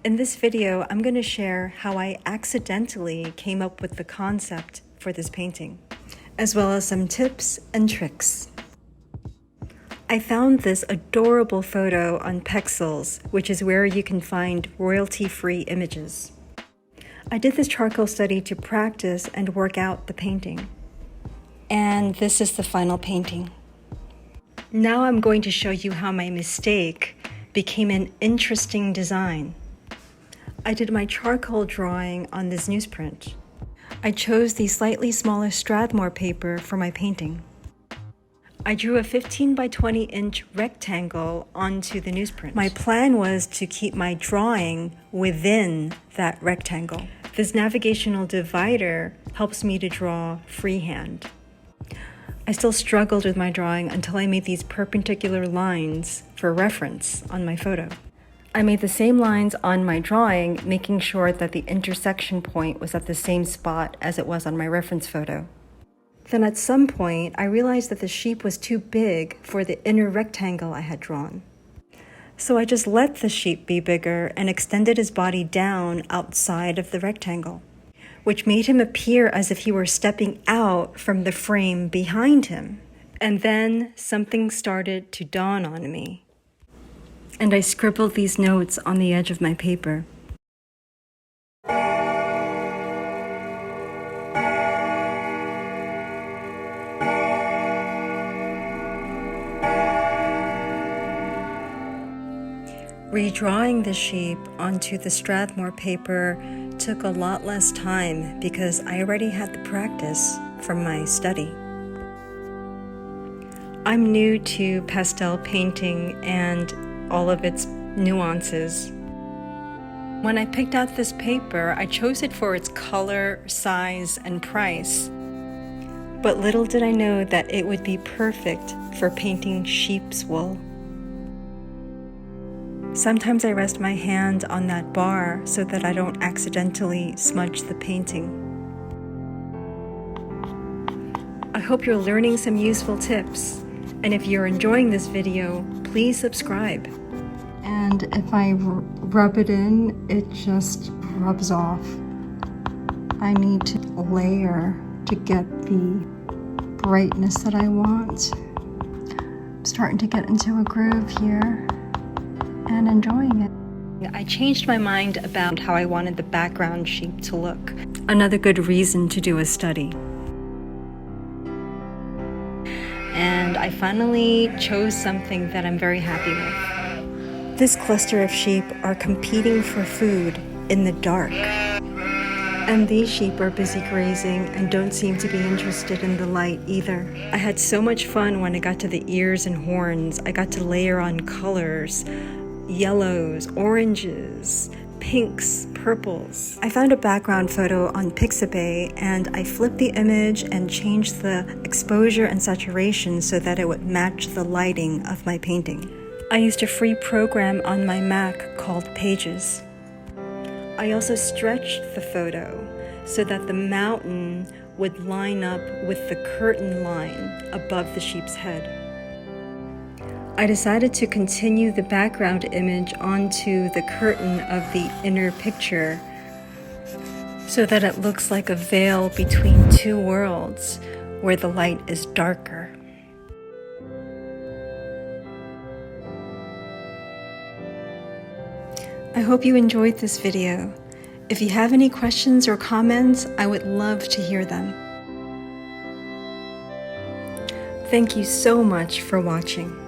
In this video, I'm going to share how I accidentally came up with the concept for this painting, as well as some tips and tricks. I found this adorable photo on pastels, which is where you can find royalty-free images. I did this charcoal study to practice and work out the painting. And this is the final painting. Now I'm going to show you how my mistake became an interesting design. I did my charcoal drawing on this newsprint. I chose the slightly smaller Strathmore paper for my painting. I drew a 15 by 20 inch rectangle onto the newsprint. My plan was to keep my drawing within that rectangle. This navigational divider helps me to draw freehand. I still struggled with my drawing until I made these perpendicular lines for reference on my photo. I made the same lines on my drawing, making sure that the intersection point was at the same spot as it was on my reference photo. Then at some point, I realized that the sheep was too big for the inner rectangle I had drawn. So I just let the sheep be bigger and extended his body down outside of the rectangle, which made him appear as if he were stepping out from the frame behind him. And then something started to dawn on me. And I scribbled these notes on the edge of my paper. Redrawing the sheep onto the Strathmore paper took a lot less time because I already had the practice from my study. I'm new to pastel painting and all of its nuances. When I picked out this paper, I chose it for its color, size, and price. But little did I know that it would be perfect for painting sheep's wool. Sometimes I rest my hand on that bar so that I don't accidentally smudge the painting. I hope you're learning some useful tips, and if you're enjoying this video, please subscribe. And if I rub it in, it just rubs off. I need to layer to get the brightness that I want. I'm starting to get into a groove here and enjoying it. I changed my mind about how I wanted the background sheep to look. Another good reason to do a study. And I finally chose something that I'm very happy with. This cluster of sheep are competing for food in the dark. And these sheep are busy grazing and don't seem to be interested in the light either. I had so much fun when I got to the ears and horns. I got to layer on colors, yellows, oranges, pinks, purples. I found a background photo on Pixabay and I flipped the image and changed the exposure and saturation so that it would match the lighting of my painting. I used a free program on my Mac called Pages. I also stretched the photo so that the mountain would line up with the curtain line above the sheep's head. I decided to continue the background image onto the curtain of the inner picture so that it looks like a veil between two worlds where the light is darker. I hope you enjoyed this video. If you have any questions or comments, I would love to hear them. Thank you so much for watching.